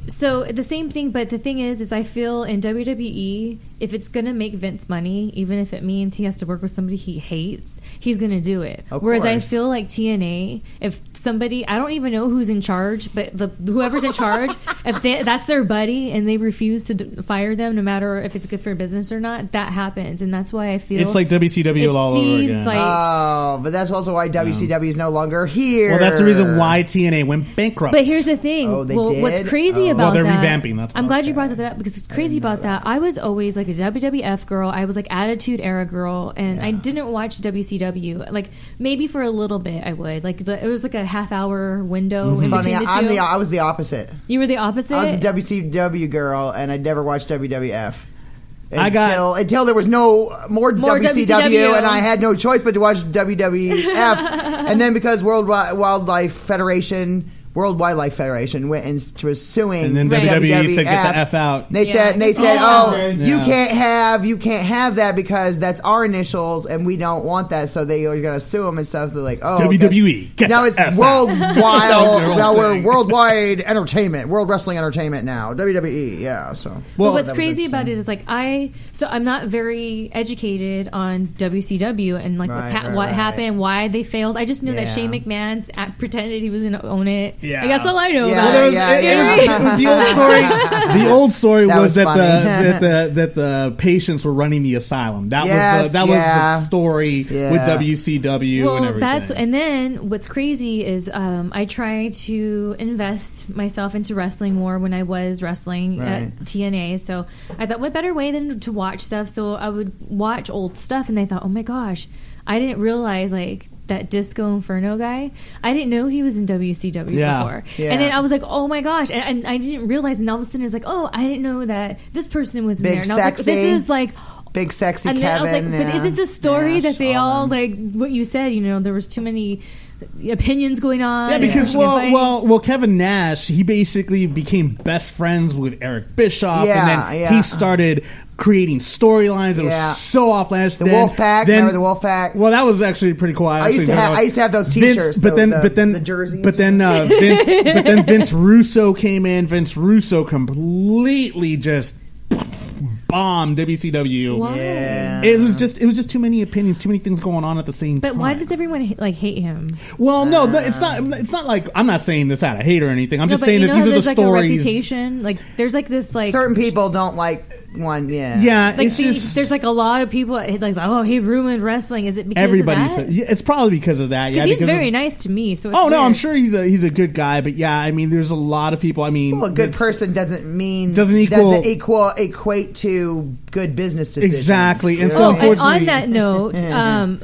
So the same thing, but the thing is I feel in WWE, if it's going to make Vince money, even if it means he has to work with somebody he hates, he's going to do it. Whereas I feel like TNA, if somebody, I don't even know who's in charge, but whoever's in charge, if that's their buddy and they refuse to fire them, no matter if it's good for business or not, that happens. And that's why I feel it's like WCW all over again. But that's also why WCW is no longer here. Well, that's the reason why TNA went bankrupt. But here's the thing. Oh, they did? What's crazy about they're that? Revamping. That's I'm glad you brought that up because it's crazy about that. I was always like a WWF girl. I was like Attitude Era girl, and I didn't watch WCW. Like maybe for a little bit I would. Like it was like a half-hour window. It's in funny. between the two. I was the opposite. You were the opposite. I was a WCW girl, and I never watched WWF. Until there was no more WCW, and I had no choice but to watch WWF. And then because World Wildlife Federation went and was suing, and then WWE said, "Get the F out." They said, you can't have that because that's our initials, and we don't want that. So they are going to sue them and stuff. They're like, "Oh, WWE." Now it's worldwide. Now we're worldwide entertainment, World Wrestling Entertainment now. WWE, yeah. So well, what's crazy about it is like I'm not very educated on WCW and like what happened, why they failed. I just know that Shane McMahon pretended he was going to own it. Yeah, that's all I know about it. It was the old story. The old story was that the patients were running the asylum. That was the story with WCW and everything. And then what's crazy is I try to invest myself into wrestling more when I was wrestling at TNA. So I thought, what better way than to watch stuff? So I would watch old stuff, and they thought, oh my gosh, I didn't realize like that Disco Inferno guy. I didn't know he was in WCW before. Yeah. And then I was like, oh my gosh. And I didn't realize. And all of a sudden it was like, oh, I didn't know that this person was in there. And I was like, this is like... Big sexy and Kevin. I was like, but isn't the story that they all, like, what you said, there was too many opinions going on? Yeah, because, well, Kevin Nash, he basically became best friends with Eric Bischoff. And then he started creating storylines that were so outlandish. The Wolfpack, remember the Wolfpack? Well, that was actually pretty cool. I used to have those T-shirts, the jerseys. But then Vince Russo came in. Vince Russo completely just bomb WCW. Why? Yeah. It was just too many opinions, too many things going on at the same time. But why does everyone hate him? Well, no, it's not like I'm not saying this out of hate or anything. I'm just saying that these are the like stories. A reputation, like there's like this like certain people don't like one. Yeah, yeah. Like there's like a lot of people like, oh, he ruined wrestling. Is it because everybody of that? said it's probably because of that. Yeah, because he's very nice to me. So it's weird. I'm sure he's a good guy. But yeah, I mean, there's a lot of people. I mean, well, a good person doesn't equate to good business decisions. Exactly. And so, unfortunately, on that note,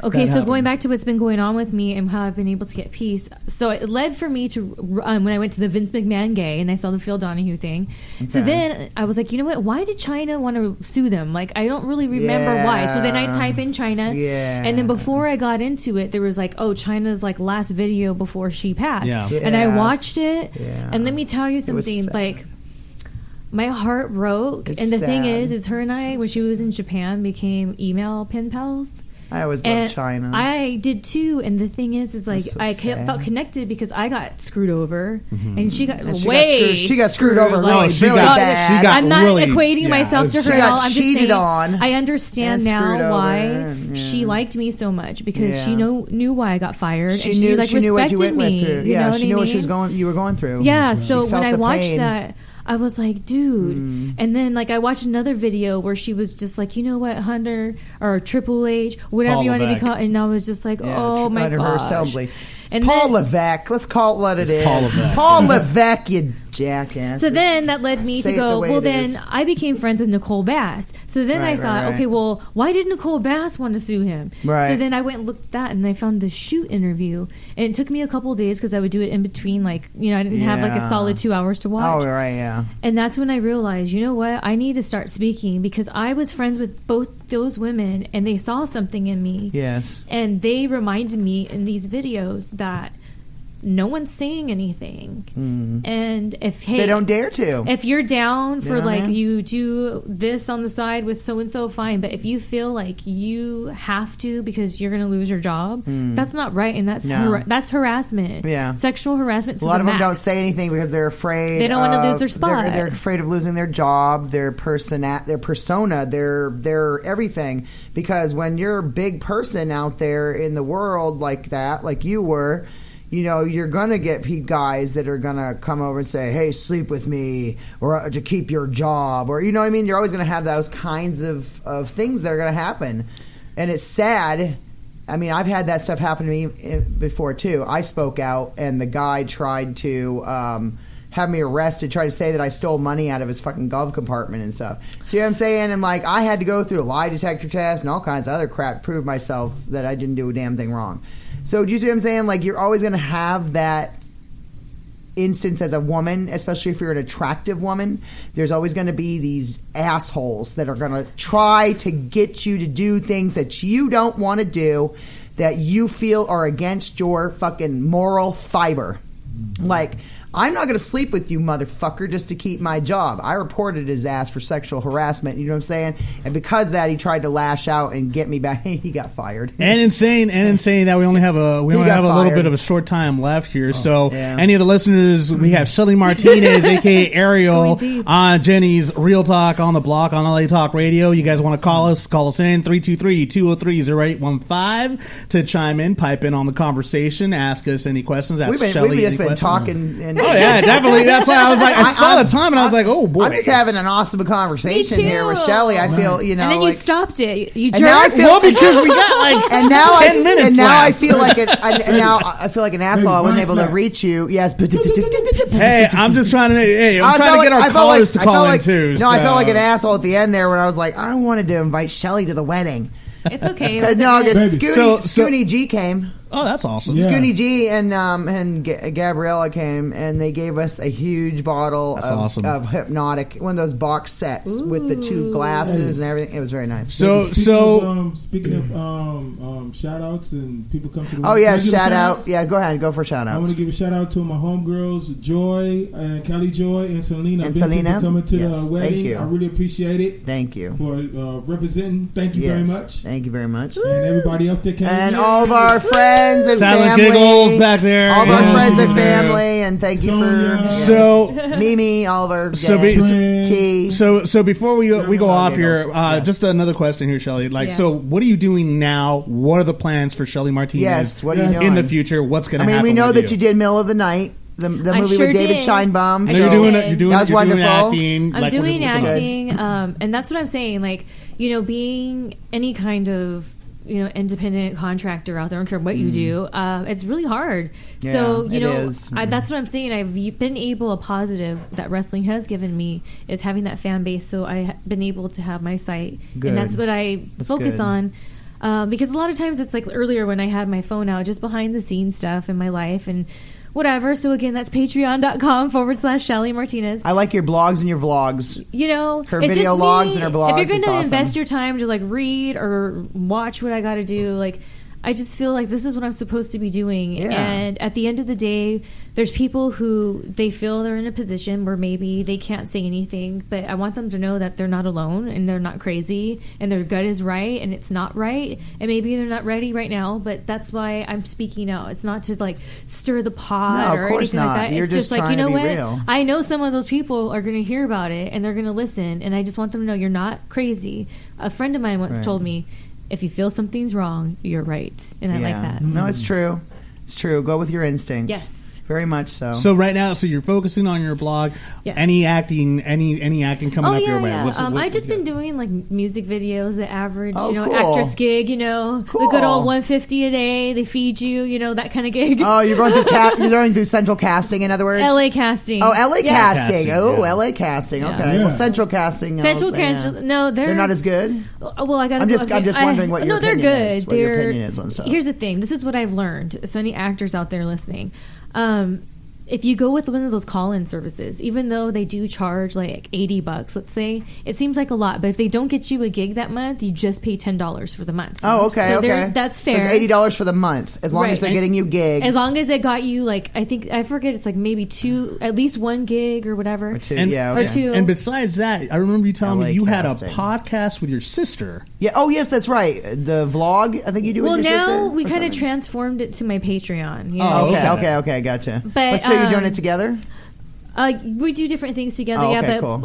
okay, so going back to what's been going on with me and how I've been able to get peace. So it led for me to when I went to the Vince McMahon gay and I saw the Phil Donahue thing. Okay. So then I was like, you know what? Why did China want to sue them? Like, I don't really remember why. So then I type in China, and then before I got into it, there was like, oh, China's like last video before she passed, and I watched it, and let me tell you something, like. My heart broke, and the thing is her and I, when she was in Japan, became email pen pals. I always loved China. I did too, and the thing is like I felt connected because I got screwed over, and she got she got screwed over really bad. I'm not equating myself to her at all. I'm just saying on. I understand now why she liked me so much because she knew why I got fired. She knew what you went through. Yeah, she knew what you were going through. Yeah, so when I watched that, I was like, dude. And then, like, I watched another video where she was just like, you know what, Hunter or Triple H, whatever you want to be called. And I was just like, oh, my gosh. It's Paul Levesque. Let's call it what it is. Paul Levesque, you jackass. So then that led me to go, well, then I became friends with Nicole Bass. So then I thought, okay, well, why did Nicole Bass want to sue him? Right. So then I went and looked at that, and I found the shoot interview. And it took me a couple of days because I would do it in between, like, you know, I didn't have like a solid 2 hours to watch. Oh, right, yeah. And that's when I realized, you know what? I need to start speaking because I was friends with both those women, and they saw something in me. Yes. And they reminded me in these videos that no one's saying anything, and if they don't dare to, if you're down for you do this on the side with so and so, fine. But if you feel like you have to because you're going to lose your job, that's not right, and that's harassment. Yeah, sexual harassment. A lot of them don't say anything because they're afraid. They don't want to lose their spot. They're afraid of losing their job, their persona, their everything. Because when you're a big person out there in the world like that, like you were. You know, you're going to get guys that are going to come over and say, hey, sleep with me, or to keep your job, or, you know what I mean? You're always going to have those kinds of things that are going to happen. And it's sad. I mean, I've had that stuff happen to me before, too. I spoke out, and the guy tried to have me arrested, tried to say that I stole money out of his fucking glove compartment and stuff. See what I'm saying? And, like, I had to go through a lie detector test and all kinds of other crap to prove myself that I didn't do a damn thing wrong. So do you see what I'm saying? Like, you're always going to have that instance as a woman, especially if you're an attractive woman. There's always going to be these assholes that are going to try to get you to do things that you don't want to do, that you feel are against your fucking moral fiber. Like, I'm not going to sleep with you, motherfucker, just to keep my job. I reported his ass for sexual harassment, you know what I'm saying? And because of that, he tried to lash out and get me back. He got fired. And insane that we only have a little bit of a short time left here. Any of the listeners, we have Shelly Martinez, aka Ariel, on Jenny's Real Talk on the Block on LA Talk Radio. You guys want to call us in 323-203-0815 to chime in, pipe in on the conversation, ask us any questions, ask Shelly we've just any been questions. Talking and oh yeah, definitely. That's why I was like, I saw the time and I was like, oh boy. I'm just having an awesome conversation here with Shelly. I feel, you know, and then like, you stopped it. You jerked. Now I feel because we got like 10 minutes and now left. I feel like I feel like an asshole. I wasn't able to reach you. Yes, but hey, I'm just trying to. Hey, I'm trying to get our callers to call in too. No, I felt like an asshole at the end there when I was like, I wanted to invite Shelly to the wedding. It's okay. Because Scooney G came. Oh, that's awesome. Yeah. Scooney G and Gabriella came, and they gave us a huge bottle of Hypnotic, one of those box sets with the two glasses and everything. It was very nice. Speaking of shout outs and people come to the wedding. Oh, yeah, shout out. Yeah, go ahead. Go for shout outs. I want to give a shout out to my homegirls, Joy, and Cali Joy, and Selena. For coming to the wedding. Thank you. I really appreciate it. Thank you. For representing. Thank you very much. Thank you very much. And everybody else that came. And all of our friends. friends and Silent family. giggles back there. All of our friends and family, and thank you for Mimi, all of our tea. So before we go off here, just another question here, Shelly. So what are you doing now? What are the plans for Shelly Martinez? Yes, what are you doing in the future? What's going to happen? We know that you did Middle of the Night. The movie with David Scheinbaum. You're doing that was wonderful. Acting. I'm doing acting, and that's what I'm saying. Like, being any kind of independent contractor out there, I don't care what you do, it's really hard. Yeah, so that's what I'm saying. I've been able, a positive that wrestling has given me is having that fan base. So I've been able to have my site, and that's what I focus on. Because a lot of times it's like earlier when I had my phone out, just behind the scenes stuff in my life and whatever. So again, that's patreon.com/Shelly Martinez. I like your blogs and your vlogs. Her video logs and her blogs. If you're going to invest your time to read or watch what I got to do, I just feel like this is what I'm supposed to be doing. Yeah. And at the end of the day, there's people who they feel they're in a position where maybe they can't say anything, but I want them to know that they're not alone and they're not crazy and their gut is right and it's not right. And maybe they're not ready right now, but that's why I'm speaking out. It's not to stir the pot or anything like that. You're it's just trying to be what? Real. I know some of those people are going to hear about it and they're going to listen. And I just want them to know you're not crazy. A friend of mine once told me, if you feel something's wrong, you're right. And I like that. No, it's true. It's true. Go with your instincts. Yes. Very much so. So right now, you're focusing on your blog. Yes. Any acting coming up your way? Yeah. I've just been doing music videos, the average, cool. actress gig, cool. The good old $150 a day. They feed you, that kind of gig. Oh, you're going through you're going through central casting, in other words. LA casting. Oh, LA casting. Oh, yeah. LA casting. Okay. Yeah. Well, central casting. Central casting. No, they're not as good. Well, I got. I'm just wondering what your opinion is. What your opinion is on stuff. Here's the thing. This is what I've learned. So any actors out there listening. If you go with one of those call-in services, even though they do charge $80, let's say, it seems like a lot. But if they don't get you a gig that month, you just pay $10 for the month. Oh, okay, so okay. That's fair. So it's $80 for the month, as long as they're getting you gigs. As long as they got you, I forget, it's maybe two, at least one gig or whatever. Or two, or two. And besides that, I remember you telling me you had a podcast with your sister. Yeah. Oh, yes, that's right. The vlog, I think you do with your sister. Well, now we kind of transformed it to my Patreon. Okay, gotcha. But so you're doing it together? We do different things together, cool.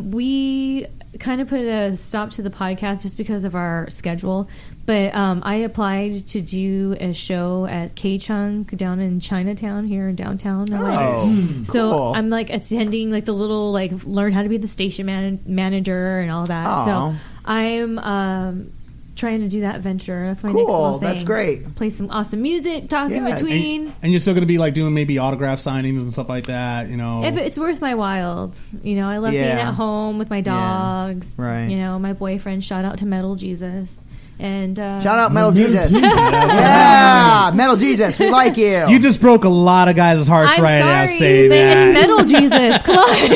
We kind of put a stop to the podcast just because of our schedule. But I applied to do a show at K-Chunk down in Chinatown here in downtown. So cool. I'm attending the little learn how to be the station manager and all that. So I'm trying to do that venture. That's my next little thing. That's great. Play some awesome music, talk in between. And you're still going to be doing maybe autograph signings and stuff like that, If it's worth my while. I love being at home with my dogs. Right. My boyfriend. Shout out to Metal Jesus. And shout out Metal Jesus. Yeah, Metal Jesus, we like you. You just broke a lot of guys' hearts now saying that. It's Metal Jesus. Come on.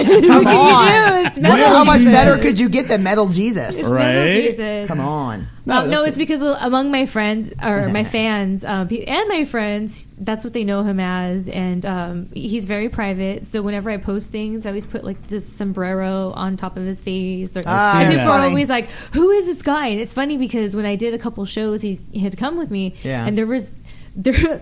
Come on. How much better could you get than Metal Jesus? It's Metal Jesus. Come on. No, it's because among my friends or my fans and my friends, that's what they know him as. And he's very private. So whenever I post things, I always put this sombrero on top of his face. Or, and people are always like, who is this guy? And it's funny because when I did a couple shows, he had come with me. Yeah. And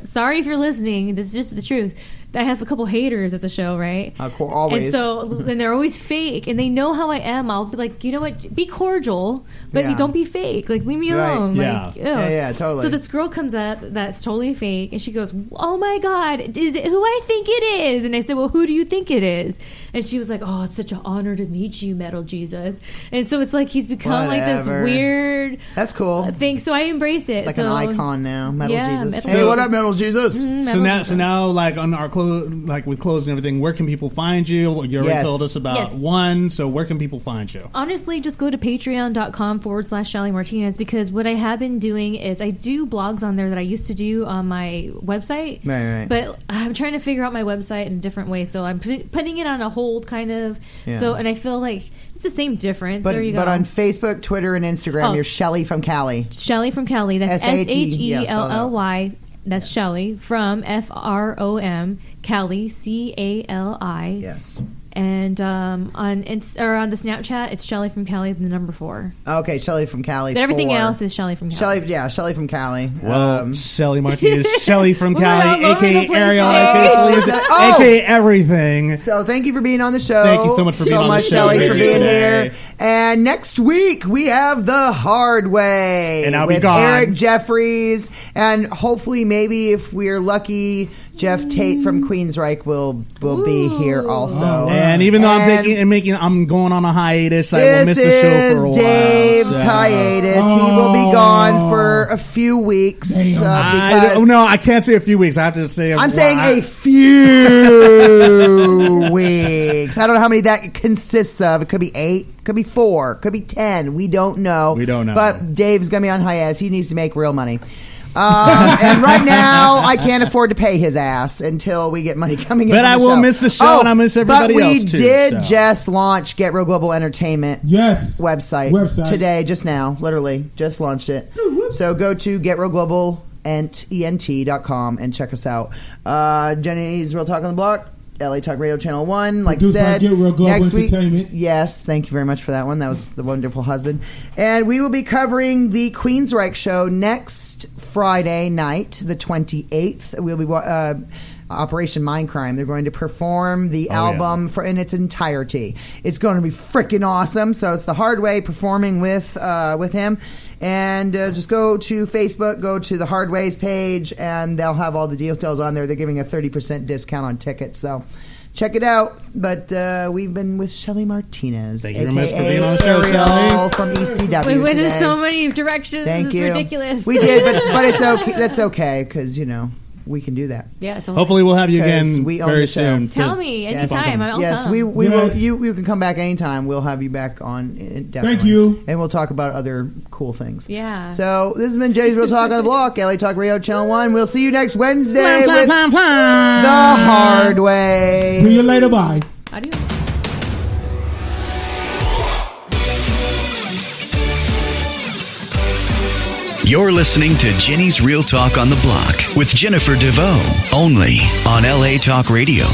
sorry if you're listening, this is just the truth. I have a couple haters at the show, right? Always. And they're always fake, and they know how I am. I'll be like, you know what? Be cordial, but don't be fake. Leave me alone. Yeah. Yeah, totally. So this girl comes up that's totally fake, and she goes, "Oh my God, is it who I think it is?" And I said, "Well, who do you think it is?" And she was like, "Oh, it's such an honor to meet you, Metal Jesus." And so it's he's become this weird. That's cool thing. So I embrace it. It's an icon now, Metal Jesus. Metal Hey, what up, Metal Jesus? So now, on our with clothes and everything, where can people find you? You already told us about one, so where can people find you? Honestly, just go to patreon.com/Shelly Martinez, because what I have been doing is I do blogs on there that I used to do on my website. Right. But I'm trying to figure out my website in a different way, so I'm putting it on a hold, kind of. Yeah. So, and I feel like it's the same difference. But, there you go. But on Facebook, Twitter, and Instagram, you're Shelly from Cali. Shelly from Cali. That's SHELLY. That's Shelly from FROM, Cali, CALI. Yes. And on the Snapchat, it's Shelly from Cali, the number 4. Okay, Shelly from Cali. But everything else is Shelly from Cali. Shelly from Cali. Well, Shelly Martinez, Shelly from Cali, Moving a.k.a. on, Ariel, please. a.k.a. Salinas, a.k.a. everything. So thank you for being on the show. Thank you so much for being on the show. Shelly, for being today. here. And next week, we have The Hard Way. And I'll with be gone. Eric Jeffries. And hopefully, maybe if we're lucky, Jeff Tate from Queensryche will be here also. And even though I'm going on a hiatus, I will miss the show for a while. This is Dave's hiatus. He will be gone for a few weeks. I can't say a few weeks. I have to say I'm saying a few weeks. I don't know how many that consists of. It could be 8, could be 4, could be 10. We don't know. But Dave's going to be on hiatus. He needs to make real money. And right now, I can't afford to pay his ass until we get money coming in. But I will miss the show, and I miss everybody else too. But we did just launch Get Real Global Entertainment website today, just now, literally, just launched it. So go to GetRealGlobalEnt.com and check us out. Jenny's Real Talk on the Block. LA Talk Radio Channel 1, like I said, next week. Yes, thank you very much for that one. That was the wonderful husband. And we will be covering the Queensryche show next Friday night, the 28th. We'll be Operation Mindcrime. They're going to perform the album in its entirety. It's going to be freaking awesome. So it's The Hard Way performing with him. And just go to Facebook, go to the Hard Ways page, and they'll have all the details on there. They're giving a 30% discount on tickets, so check it out. But we've been with Shelly Martinez, Thank you very much for being on the show, Ariel from ECW. We went in so many directions. Thank you. It's ridiculous. We did, but it's okay. That's okay because we can do that. Yeah, totally. Hopefully we'll have you again very soon. Tell me anytime. Yes, come. You can come back anytime. We'll have you back on. Definitely. Thank you. And we'll talk about other cool things. Yeah. So this has been Jenny's Real Talk on the Block, LA Talk Radio Channel 1. We'll see you next Wednesday with The Hard Way. See you later. Bye. Adios. You're listening to Jenny's Real Talk on the Block with Jennifer DeVoe, only on LA Talk Radio.